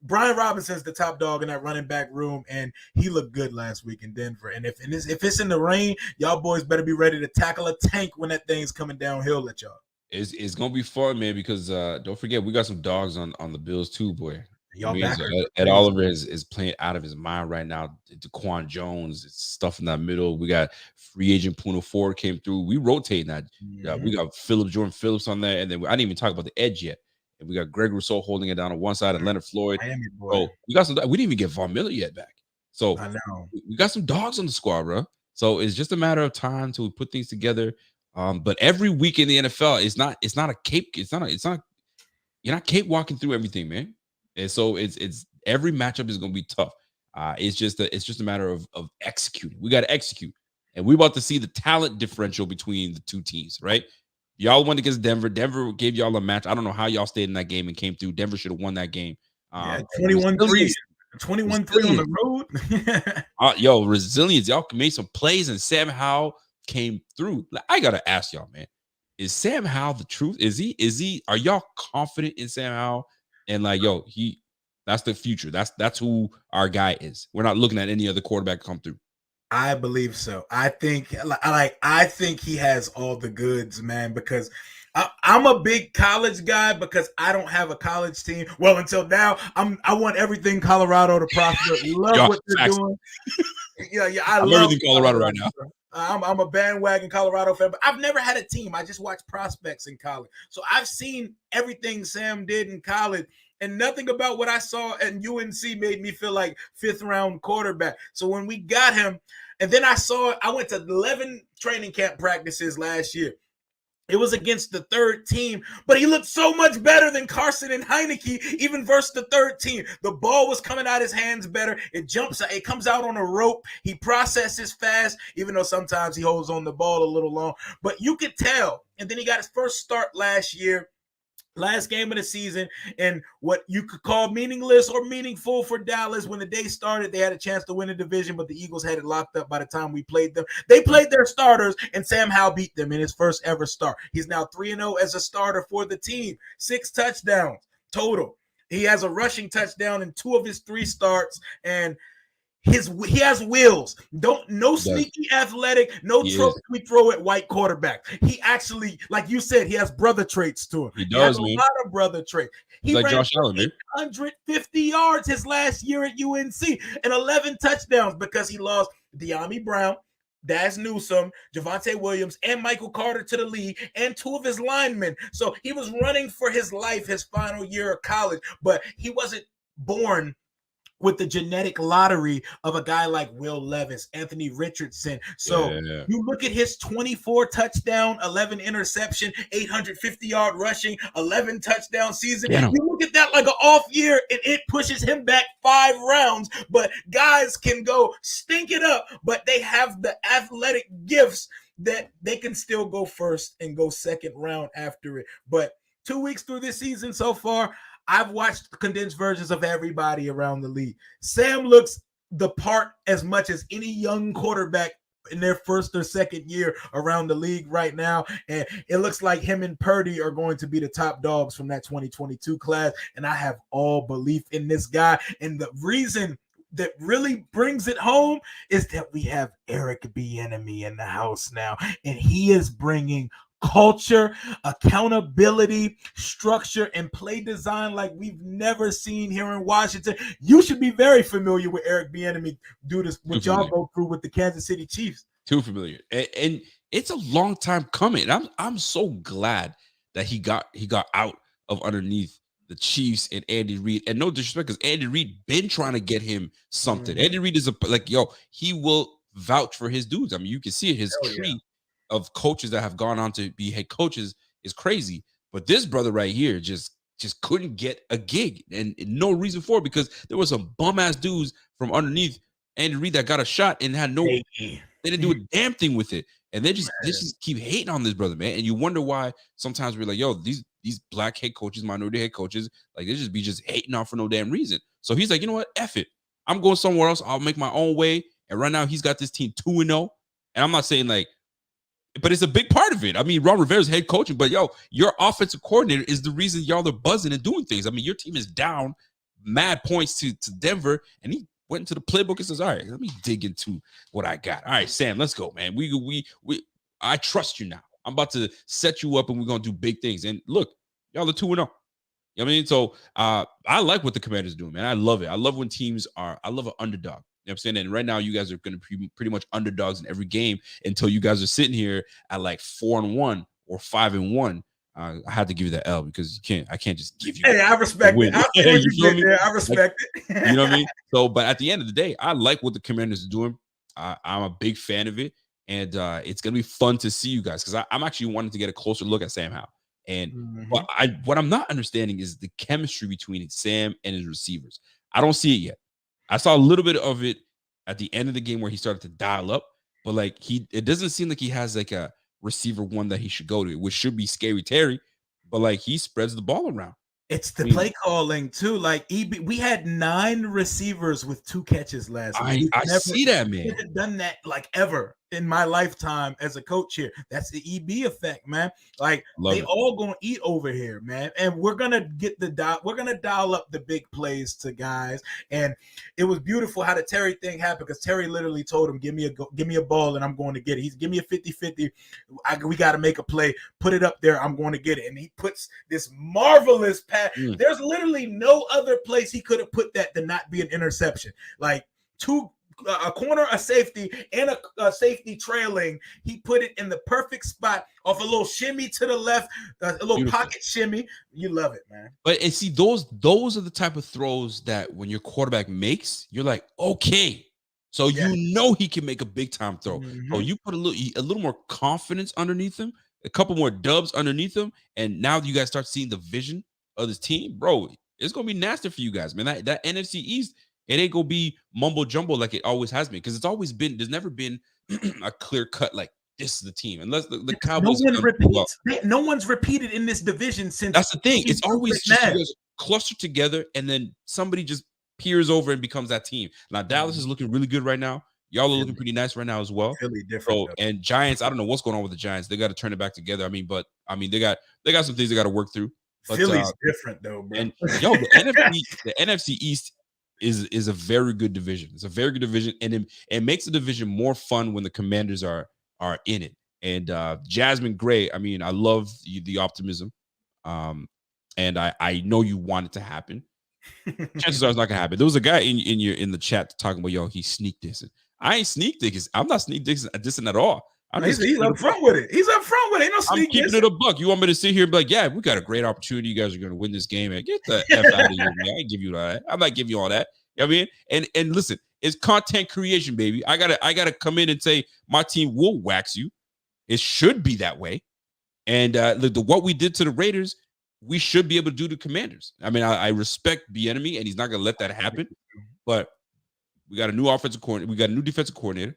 Brian Robinson's the top dog in that running back room, and he looked good last week in Denver. And if it's in the rain, y'all boys better be ready to tackle a tank when that thing's coming downhill at y'all. It's gonna be fun, man, because don't forget we got some dogs on the Bills too, boy. Y'all back. Ed Oliver is playing out of his mind right now. DeQuan Jones, it's stuff in that middle. We got free agent Puno Ford came through. We rotating that. We got Jordan Phillips on there, and then I didn't even talk about the edge yet. And we got Greg Rousseau holding it down on one side, and Leonard Floyd. Oh, we got some. We didn't even get Von Miller yet back. So I know we got some dogs on the squad, bro. So it's just a matter of time till we put things together. But every week in the NFL, it's not a cape. It's not. You're not cakewalking through everything, man. And so it's every matchup is going to be tough. It's just a matter of executing. We got to execute, and we're about to see the talent differential between the two teams, right? Y'all won against Denver. Denver gave y'all a match. I don't know how y'all stayed in that game and came through. Denver should have won that game. 21-3. 21-3 on the road. Yo, resilience. Y'all made some plays, and Sam Howell came through. I gotta ask y'all, man, is Sam Howell the truth? Is he? Are y'all confident in Sam Howell? And like, yo, that's the future. That's who our guy is. We're not looking at any other quarterback come through. I believe so. I think he has all the goods, man, because I'm a big college guy because I don't have a college team. Well, until now, I want everything Colorado to prosper. Love what they're doing. Yeah, I love everything Colorado right now. I'm a bandwagon Colorado fan, but I've never had a team. I just watched prospects in college. So I've seen everything Sam did in college, and nothing about what I saw at UNC made me feel like 5th round quarterback. So when we got him, and then I went to 11 training camp practices last year. It was against the 3rd team, but he looked so much better than Carson and Heineke, even versus the 3rd team. The ball was coming out his hands better. It comes out on a rope. He processes fast, even though sometimes he holds on the ball a little long. But you could tell. And then he got his first start last year. Last game of the season, and what you could call meaningless or meaningful for Dallas. When the day started, they had a chance to win the division, but the Eagles had it locked up by the time we played them. They played their starters, and Sam Howell beat them in his first ever start. He's now 3-0 as a starter for the team. 6 touchdowns total. He has a rushing touchdown in 2 of his 3 starts, and he has wheels. No sneaky athletic, no tropes we throw at white quarterback. He actually, like you said, he has brother traits to him. He has a lot of brother traits. He like ran Josh Allen, 850 yards his last year at UNC and 11 touchdowns because he lost De'Ami Brown, Daz Newsome, Javonte Williams, and Michael Carter to the league, and 2 of his linemen. So he was running for his life his final year of college, but he wasn't born with the genetic lottery of a guy like Will Levis, Anthony Richardson. So you look at his 24 touchdown, 11 interception, 850-yard rushing, 11 touchdown season. You look at that like an off year, and it pushes him back 5 rounds. But guys can go stink it up, but they have the athletic gifts that they can still go first and go second round after it. But 2 weeks through this season so far, I've watched condensed versions of everybody around the league. Sam looks the part as much as any young quarterback in their first or second year around the league right now. And it looks like him and Purdy are going to be the top dogs from that 2022 class. And I have all belief in this guy. And the reason that really brings it home is that we have Eric Bieniemy in the house now. And he is bringing culture, accountability, structure, and play design like we've never seen here in Washington. You should be very familiar with Eric Bieniemy. Do this what y'all go through with the Kansas City Chiefs. Too familiar, and it's a long time coming. I'm so glad that he got out of underneath the Chiefs and Andy Reid. And no disrespect, because Andy Reid been trying to get him something. Andy Reid is he will vouch for his dudes. I mean, you can see it. His tree of coaches that have gone on to be head coaches is crazy, but this brother right here just couldn't get a gig, and no reason for it, because there was some bum ass dudes from underneath Andy Reid that got a shot and had no, they didn't do a damn thing with it, and they just keep hating on this brother, man. And you wonder why sometimes we're like, yo, these black head coaches, minority head coaches, like they just hating on for no damn reason. So he's like, you know what, F it, I'm going somewhere else. I'll make my own way. And right now he's got this team 2-0, and I'm not saying like, but it's a big part of it. I mean, Ron Rivera's head coaching, but yo, your offensive coordinator is the reason y'all are buzzing and doing things. I mean, your team is down mad points to Denver, and he went into the playbook and says, all right, let me dig into what I got. All right, Sam, let's go, man. I trust you now. I'm about to set you up, and we're going to do big things. And look, y'all are 2-0. You know what I mean? So I like what the Commanders are doing, man. I love it. I love when teams I love an underdog. You know what I'm saying? And right now, you guys are going to be pretty much underdogs in every game until you guys are sitting here at like 4-1 or 5-1. I had to give you that L because I can't just give you. Hey, I respect it. I respect it. You know what I mean? So, but at the end of the day, I like what the Commanders are doing. I'm a big fan of it, and it's gonna be fun to see you guys, because I'm actually wanting to get a closer look at Sam Howell. And what I'm not understanding is the chemistry between Sam and his receivers. I don't see it yet. I saw a little bit of it at the end of the game where he started to dial up, but like it doesn't seem like he has like a receiver one that he should go to, which should be Scary Terry, but like he spreads the ball around. It's the play calling too. Like we had 9 receivers with 2 catches last week. I see that, man. Haven't done that like ever in my lifetime as a coach here. That's the EB effect, man. Like all gonna eat over here, man. And we're gonna get we're gonna dial up the big plays to guys. And it was beautiful how the Terry thing happened, because Terry literally told him, give me a ball and I'm going to get it. He's give me a 50-50. We got to make a play. Put it up there. I'm going to get it. And he puts this marvelous pass. There's literally no other place he could have put that to not be an interception. Like a corner, a safety, and a safety trailing. He put it in the perfect spot off a little shimmy to the left, a little beautiful pocket shimmy. You love it, man. But and see, those are the type of throws that when your quarterback makes, you're like, okay. So you know he can make a big time throw. So you put a little more confidence underneath him, a couple more dubs underneath him, and now you guys start seeing the vision of this team, bro. It's gonna be nasty for you guys, man. That NFC East, it ain't gonna be mumbo jumbo like it always has been, because it's always been. There's never been a clear cut like this is the team. Unless the No Cowboys one done well. repeats. No one's repeated in this division since. That's the thing. It's always just you guys clustered together, and then somebody just peers over and becomes that team. Now Dallas is looking really good right now. Y'all are looking pretty nice right now as well. Philly different. So and Giants, I don't know what's going on with the Giants. They got to turn it back together. I mean, they got some things they got to work through. But, Philly's different though, bro. And the NFC East is a very good division. It's a very good division, and it makes the division more fun when the Commanders are in it. And Jasmine Gray, I mean, I love the optimism, and I know you want it to happen. Chances are it's not gonna happen. There was a guy in the chat talking about, yo, he sneak dissing. I ain't sneak dissing. I'm not sneak dissing at all. He's up front with it. He's up front with it. Ain't no sneak I'm keeping it a buck. You want me to sit here and be like, yeah, we got a great opportunity. You guys are gonna win this game. And get the F out of here, man. I ain't give you all that. I'm not giving you all that. You know what I mean? And listen, it's content creation, baby. I gotta come in and say my team will wax you. It should be that way. And what we did to the Raiders, we should be able to do to Commanders. I mean, I respect Bieniemy, and he's not going to let that happen. But we got a new offensive coordinator. We got a new defensive coordinator.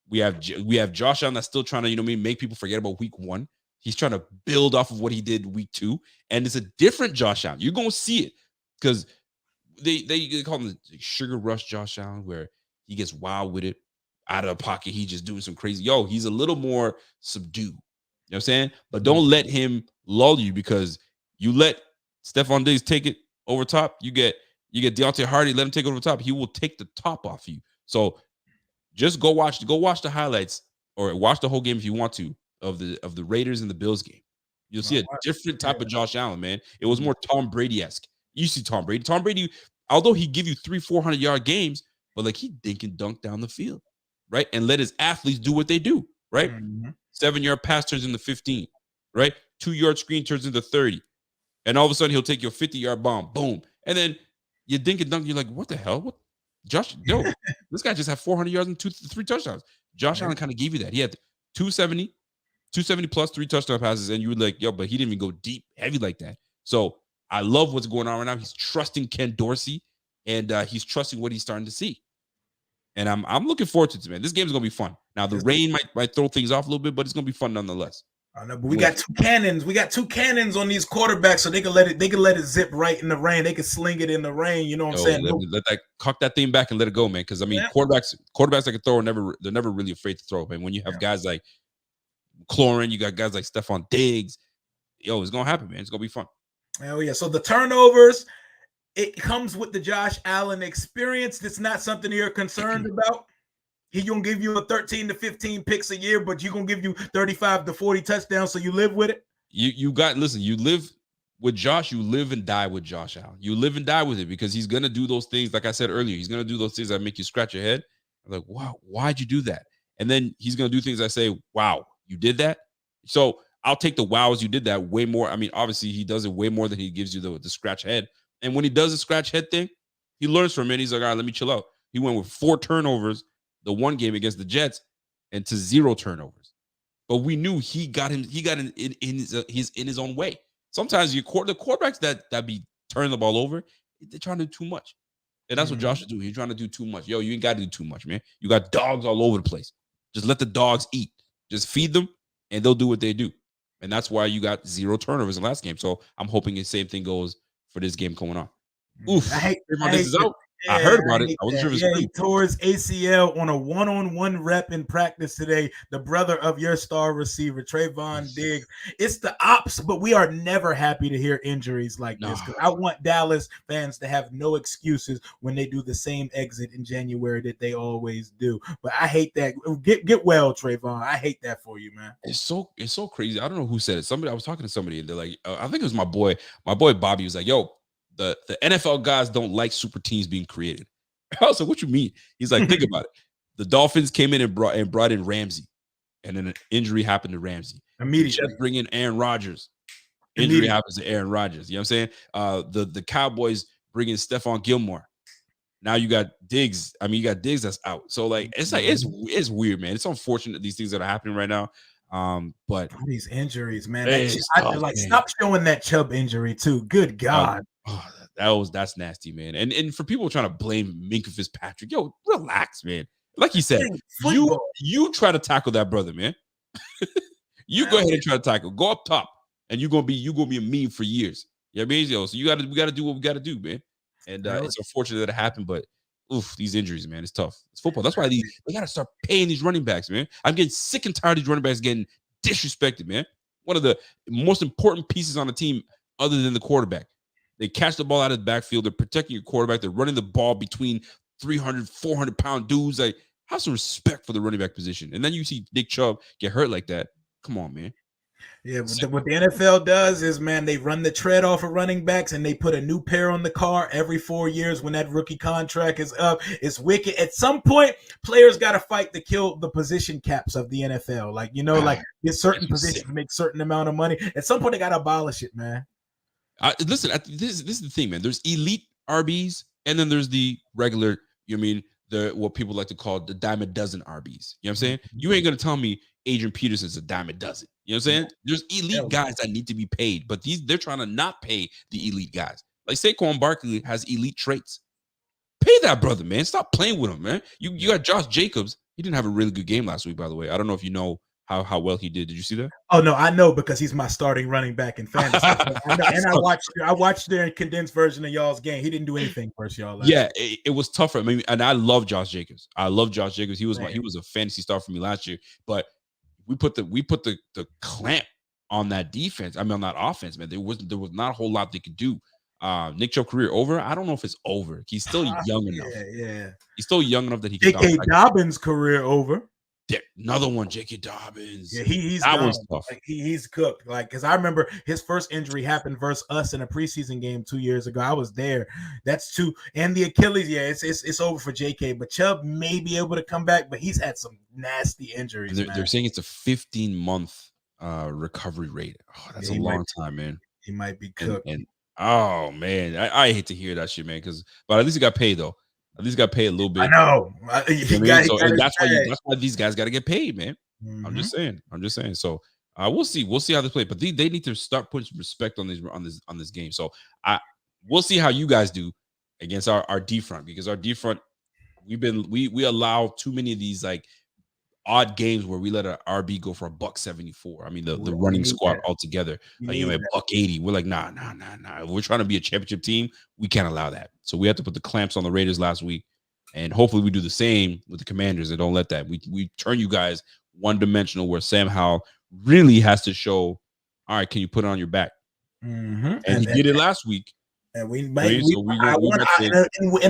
We have Josh Allen that's still trying to, make people forget about week 1. He's trying to build off of what he did week 2. And it's a different Josh Allen. You're going to see it because they call him the sugar rush Josh Allen, where he gets wild with it. Out of the pocket, he's just doing some crazy. He's a little more subdued. You know what I'm saying? But don't let him lull you, because you let Stephon Diggs take it over top. You get Deontay Hardy, let him take it over top. He will take the top off you. So just go watch the highlights, or watch the whole game if you want to, of the Raiders and the Bills game. You'll see a different type of Josh Allen, man. It was more Tom Brady-esque. You see Tom Brady. Tom Brady, although he give you 300-400 yard games, but like he dink and dunk down the field. Right? And let his athletes do what they do, right? 7-yard pass turns into 15, right? 2-yard screen turns into 30. And all of a sudden he'll take your 50-yard bomb, boom. And then you dink and dunk, you're like, what the hell? What? This guy just had 400 yards and 3 touchdowns. Josh Allen kind of gave you that. He had 270 plus 3 touchdown passes, and you were like, but he didn't even go deep, heavy like that. So I love what's going on right now. He's trusting Ken Dorsey, and he's trusting what he's starting to see. And I'm looking forward to it, man. This game is gonna be fun. Now the rain might throw things off a little bit, but it's gonna be fun nonetheless. I know, but we got 2 cannons. We got 2 cannons on these quarterbacks, so they can let it zip right in the rain. They can sling it in the rain. You know what I'm saying? Let that cock that thing back and let it go, man. Because I mean, quarterbacks that can throw they're never really afraid to throw. And when you have guys like Clorin, you got guys like Stephon Diggs, it's gonna happen, man. It's gonna be fun. Hell yeah! So the turnovers, it comes with the Josh Allen experience. That's not something you're concerned about. He gonna give you a 13 to 15 picks a year, but you gonna give you 35 to 40 touchdowns, so you live with it. You live with Josh. You live and die with Josh Allen. You live and die with it, because he's gonna do those things. Like I said earlier, he's gonna do those things that make you scratch your head. I'm like, wow, why'd you do that? And then he's gonna do things that say, wow, you did that. So I'll take the wows, you did that way more. I mean, obviously he does it way more than he gives you the scratch head. And when he does the scratch head thing, he learns from it. He's like, all right, let me chill out. He went with 4 turnovers the one game against the Jets, and to 0 turnovers. But we knew he got in his own way. Sometimes the quarterbacks that be turning the ball over, they're trying to do too much. And that's what Josh is doing. He's trying to do too much. You ain't got to do too much, man. You got dogs all over the place. Just let the dogs eat. Just feed them, and they'll do what they do. And that's why you got 0 turnovers in the last game. So I'm hoping the same thing goes for this game going on. Oof. I heard about it. I wasn't sure if it's he tore his ACL on a one-on-one rep in practice today. The brother of your star receiver, Trayvon Diggs. It's the ops, but we are never happy to hear injuries like this, because I want Dallas fans to have no excuses when they do the same exit in January that they always do. But I hate that. Get well, Trayvon. I hate that for you, man. It's so crazy. I don't know who said it. I was talking to somebody, and they're like, I think it was my boy Bobby was like, yo, the NFL guys don't like super teams being created. I was like, what you mean? He's like, think about it. The Dolphins came in and brought in Ramsey, and then an injury happened to Ramsey. Immediately. Just bring in Aaron Rodgers. Injury happens to Aaron Rodgers. You know what I'm saying? The Cowboys bring in Stephon Gilmore. Now you got Diggs. I mean, you got Diggs that's out. So it's weird, man. It's unfortunate, these things that are happening right now. But these injuries, man. Stop showing that Chubb injury too. Good God. That's nasty, man. And for people trying to blame Minkah Fitzpatrick, relax, man. Like you said, you try to tackle that brother, man. You go ahead and try to tackle. Go up top, and you're gonna be a meme for years. You know what I mean? So we gotta do what we gotta do, man. And it's unfortunate that it happened, but these injuries, man, it's tough. It's football. That's why they gotta start paying these running backs, man. I'm getting sick and tired of these running backs getting disrespected, man. One of the most important pieces on the team, other than the quarterback. They catch the ball out of the backfield. They're protecting your quarterback. They're running the ball between 300, 400-pound dudes. Like, have some respect for the running back position. And then you see Nick Chubb get hurt like that. Come on, man. Yeah, what the NFL does is, man, they run the tread off of running backs and they put a new pair on the car every 4 years when that rookie contract is up. It's wicked. At some point, players got to fight to kill the position caps of the NFL. Like, like this certain position make certain amount of money. At some point, they got to abolish it, man. Listen, this is the thing, man. There's elite RBs, and then there's the regular, what people like to call the dime a dozen RBs. You know what I'm saying? You ain't gonna tell me Adrian Peterson's a dime a dozen. You know what I'm saying? There's elite guys that need to be paid, but they're trying to not pay the elite guys. Like Saquon Barkley has elite traits. Pay that brother, man. Stop playing with him, man. You got Josh Jacobs. He didn't have a really good game last week, by the way. I don't know if you know how well he did. Did you see that? Oh no, I know because he's my starting running back in fantasy. I watched the condensed version of y'all's game. He didn't do anything versus y'all. Yeah, it was tougher. I mean, and I love Josh Jacobs. He was a fantasy star for me last year. But we put the clamp on that defense. I mean, on that offense, man. There was not a whole lot they could do. Nick Chubb career over? I don't know if it's over. He's still young enough. Yeah. He's still young enough that he can. J.K. Dobbins' career over. Yeah, another one, J.K. Dobbins. Yeah, he's that gone. was tough. Like, he's cooked. Like, because I remember his first injury happened versus us in a preseason game 2 years ago. I was there. That's two. And the Achilles, yeah, it's over for J.K. But Chubb may be able to come back, but he's had some nasty injuries. They're saying it's a 15-month recovery rate. Oh, that's a long time, man. He might be cooked. And oh man, I hate to hear that shit, man. But at least he got paid though. At least got paid a little bit. I know. That's why these guys got to get paid, man. Mm-hmm. I'm just saying. So we'll see how they play. But they need to start putting some respect on this game. So we'll see how you guys do against our D front, because our D front, we allow too many of these like odd games where we let our RB go for $174. I mean the running squad altogether, like $180. We're like nah. If we're trying to be a championship team, we can't allow that. So we have to put the clamps on the Raiders last week, and hopefully we do the same with the Commanders and don't let that. We turn you guys one dimensional where Sam Howell really has to show, all right, can you put it on your back? Mm-hmm. And he did it last week. And in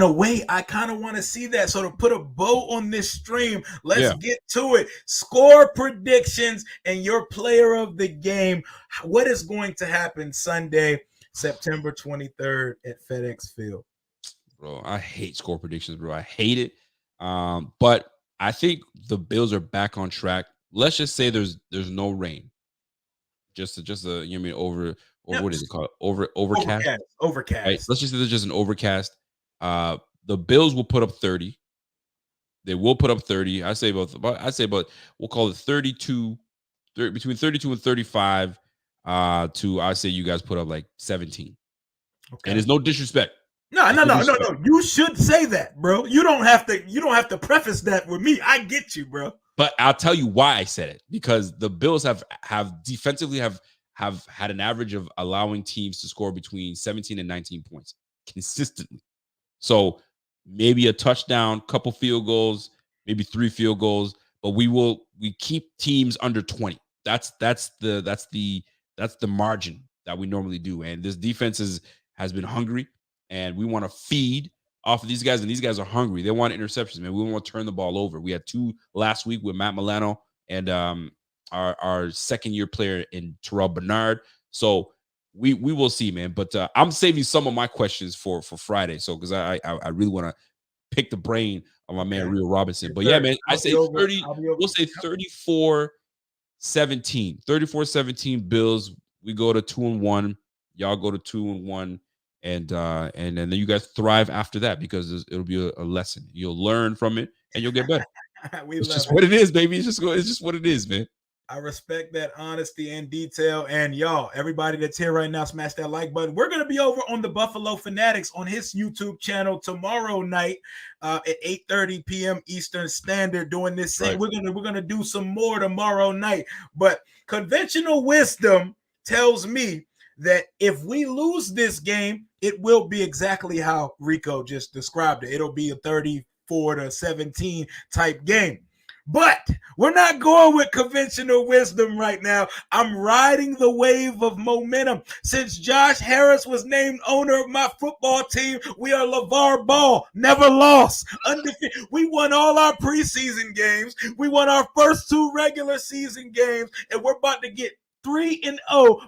a way, I kind of want to see that. So to put a bow on this stream, let's get to it. Score predictions and your player of the game. What is going to happen Sunday, September 23rd at FedEx Field? Bro, I hate score predictions, bro. I hate it. But I think the Bills are back on track. Let's just say there's no rain. Just what is it called? Overcast. Right? Let's just say there's just an overcast. The Bills will put up 30. They will put up 30. I say about we'll call it 32, between 32 and 35. I say you guys put up like 17. Okay. And there's no disrespect. No. You should say that, bro. You don't have to preface that with me. I get you, bro. But I'll tell you why I said it, because the Bills have defensively have had an average of allowing teams to score between 17 and 19 points consistently. So maybe a touchdown, couple field goals, maybe 3 field goals, but we keep teams under 20. That's the margin that we normally do. And this defense has been hungry, and we want to feed off of these guys, and these guys are hungry. They want interceptions, man. We want to turn the ball over. We had 2 last week with Matt Milano and our second-year player in Terrell Bernard. So we will see, man. But I'm saving some of my questions for Friday. So because I really want to pick the brain of my man Rio Robinson. But yeah, man, I say 30. We'll say 34-17. 34-17 Bills. We go to 2-1. Y'all go to 2-1. And then you guys thrive after that, because it'll be a lesson. You'll learn from it and you'll get better. It's just what it is, baby. It's just what it is, man. I respect that honesty and detail. And y'all, everybody that's here right now, smash that like button. We're going to be over on the Buffalo Fanatics on his YouTube channel tomorrow night at 8:30 p.m. Eastern Standard doing this thing. Right. We're gonna do some more tomorrow night. But conventional wisdom tells me that if we lose this game, it will be exactly how Rico just described it. It'll be a 34-17 type game. But we're not going with conventional wisdom right now. I'm riding the wave of momentum. Since Josh Harris was named owner of my football team, we are LeVar Ball, never lost. Undefeated. We won all our preseason games. We won our first 2 regular season games, and we're about to get 3-0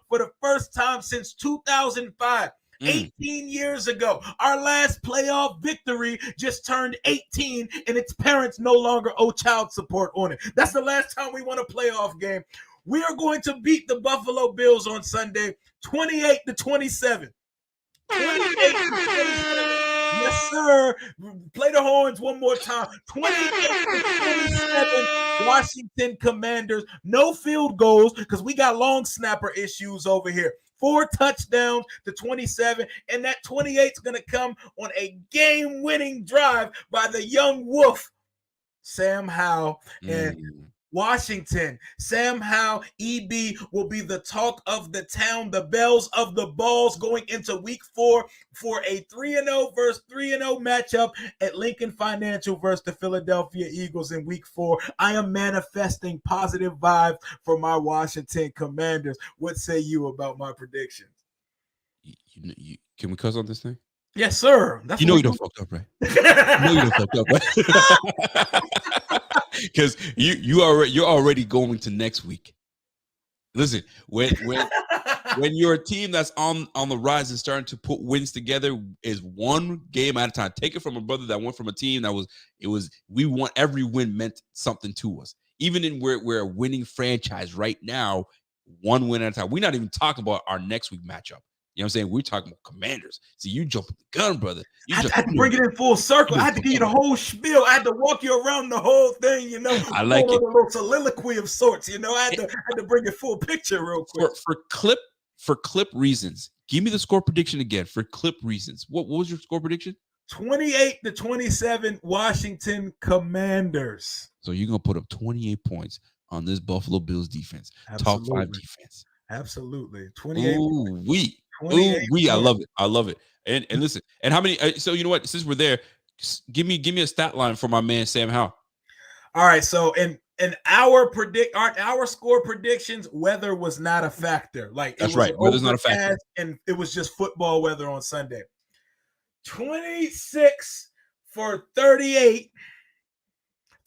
for the first time since 2005. 18 years ago, our last playoff victory just turned 18, and its parents no longer owe child support on it. That's the last time we won a playoff game. We are going to beat the Buffalo Bills on Sunday, 28-27. 28-27. Yes, sir. Play the horns one more time. 28-27. Washington Commanders. No field goals because we got long snapper issues over here. 4 touchdowns to 27, and that 28 is going to come on a game-winning drive by the young wolf, Sam Howell. And Washington, Sam Howell, EB will be the talk of the town, the bells of the balls going into week 4 for a 3-0 versus 3-0 matchup at Lincoln Financial versus the Philadelphia Eagles in week 4. I am manifesting positive vibes for my Washington Commanders. What say you about my predictions? Can we cuss on this thing? Yes, sir. That's you don't fucked up, right? You don't fucked up, right? Because you're already going to next week. Listen, when you're a team that's on the rise and starting to put wins together, is one game at a time. Take it from a brother that went from a team that we want every win meant something to us. Even in we're a winning franchise right now, one win at a time. We're not even talking about our next week matchup. You know what I'm saying? We're talking about Commanders. See, you jumping the gun, brother. I had to bring it in full circle. I had to give you the whole spiel. I had to walk you around the whole thing, I like it. A little soliloquy of sorts, I had to bring a full picture real quick. For clip reasons, give me the score prediction again. For clip reasons, what was your score prediction? 28-27 Washington Commanders. So you're gonna put up 28 points on this Buffalo Bills defense. Absolutely. Top 5 defense. Absolutely. 28. Ooh, I love it. I love it. And listen, and how many? So you know what? Since we're there, give me a stat line for my man Sam Howell. All right. So in our score predictions, weather was not a factor. Like that's right. Weather's not a factor, and it was just football weather on Sunday. 26 for 38,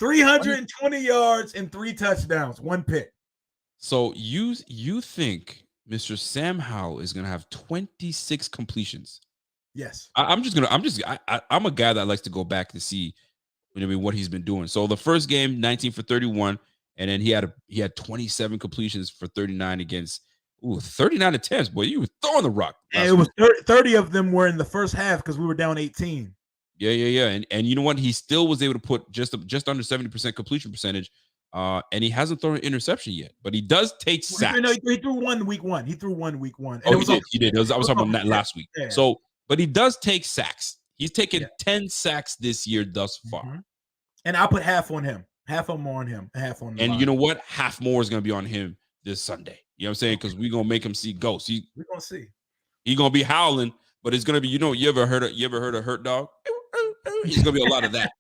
320 yards and 3 touchdowns, 1 pick. So you think Mr. Sam Howell is going to have 26 completions? Yes. I'm a guy that likes to go back to see what he's been doing. So the first game, 19 for 31, and then he had 27 completions for 39 against 39 attempts. Boy, you were throwing the rock. And it was 30 of them were in the first half because we were down 18. Yeah. And you know what? He still was able to put just under 70% completion percentage. And he hasn't thrown an interception yet, but he does take sacks. He threw one week 1. He threw one week 1. And he did. I was talking about that last week. Yeah. So, but he does take sacks. He's taken 10 sacks this year thus far. Mm-hmm. And I'll put half on him. Half of them on him. Half on him. And you know what? Half more is going to be on him this Sunday. You know what I'm saying? Because we're going to make him see ghosts. We're going to see. He's going to be howling, but it's going to be, you ever heard of a hurt dog? He's gonna be a lot of that.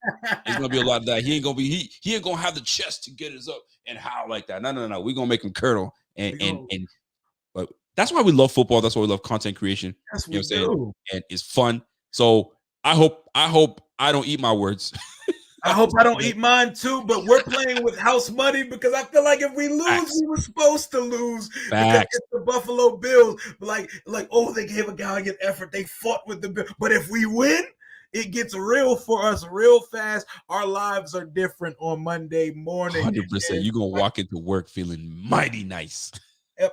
It's gonna be a lot of that. He ain't gonna have the chest to get his up and howl like that. No. We're gonna make him curdle but that's why we love football. That's why we love content creation. Yes, you know what I'm saying? And it's fun. So I hope I don't eat my words. I hope I don't eat mine too, but we're playing with house money because I feel like if we lose, we were supposed to lose because it's the Buffalo Bills. Like, they gave a valiant effort. They fought with the Bills. But if we win, it gets real for us real fast. Our lives are different on Monday morning. 100%. You're going to walk into work feeling mighty nice.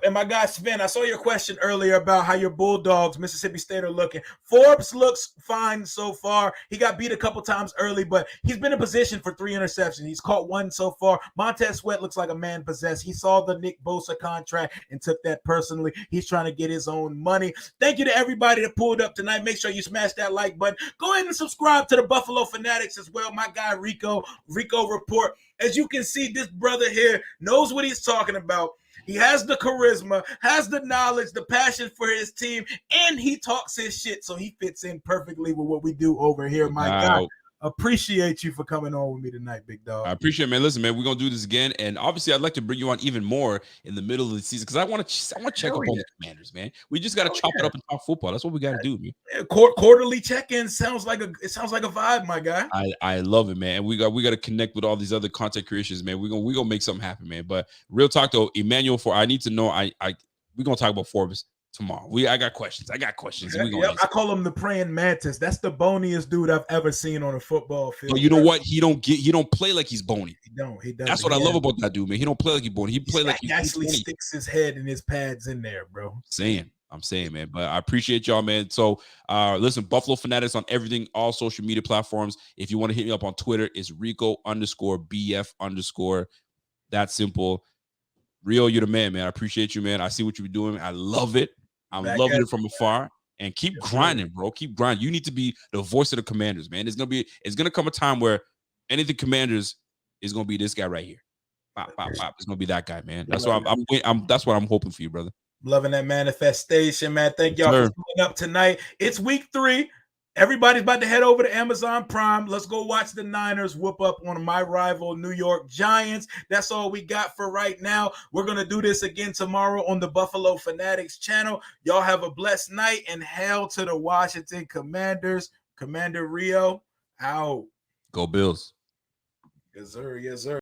And my guy Sven, I saw your question earlier about how your Bulldogs, Mississippi State, are looking. Forbes looks fine so far. He got beat a couple times early, but he's been in position for 3 interceptions. He's caught 1 so far. Montez Sweat looks like a man possessed. He saw the Nick Bosa contract and took that personally. He's trying to get his own money. Thank you to everybody that pulled up tonight. Make sure you smash that like button. Go ahead and subscribe to the Buffalo Fanatics as well. My guy Rico Report. As you can see, this brother here knows what he's talking about. He has the charisma, has the knowledge, the passion for his team, and he talks his shit, so he fits in perfectly with what we do over here. My guy, appreciate you for coming on with me tonight, big dog. I appreciate it, man. Listen, man, we're gonna do this again, and obviously, I'd like to bring you on even more in the middle of the season because I want to check up on the Commanders, man. We just got to chop it up and talk football. That's what we got to do, man. Quarterly check-in sounds like a vibe, my guy. I love it, man. And we got to connect with all these other content creations, man. We're gonna make something happen, man. But real talk though, Emmanuel, I need to know. We're gonna talk about Forbes tomorrow. I got questions. I I call him the praying mantis. That's the boniest dude I've ever seen on a football field. But you know what? He don't play like he's bony. He doesn't. That's what I love about that dude, man. He don't play like he's bony. He play like he actually sticks his head and his pads in there, bro. I'm saying, man. But I appreciate y'all, man. So listen, Buffalo Fanatics on everything, all social media platforms. If you want to hit me up on Twitter, it's Rico_BF_. That simple. Rio, you're the man, man. I appreciate you, man. I see what you're doing. I love it. I'm loving it from afar. And keep grinding, bro. Keep grinding. You need to be the voice of the Commanders, man. It's gonna come a time where anything Commanders is gonna be this guy right here. Pop. It's gonna be that guy, man. That's what that's what I'm hoping for you, brother. Loving that manifestation, man. Thank y'all for coming up tonight. It's week 3. Everybody's about to head over to Amazon Prime. Let's go watch the Niners whoop up on my rival New York Giants. That's all we got for right now. We're going to do this again tomorrow on the Buffalo Fanatics channel. Y'all have a blessed night, and hail to the Washington Commanders. Commander Rio, out. Go Bills. Yes, sir. Yes, sir.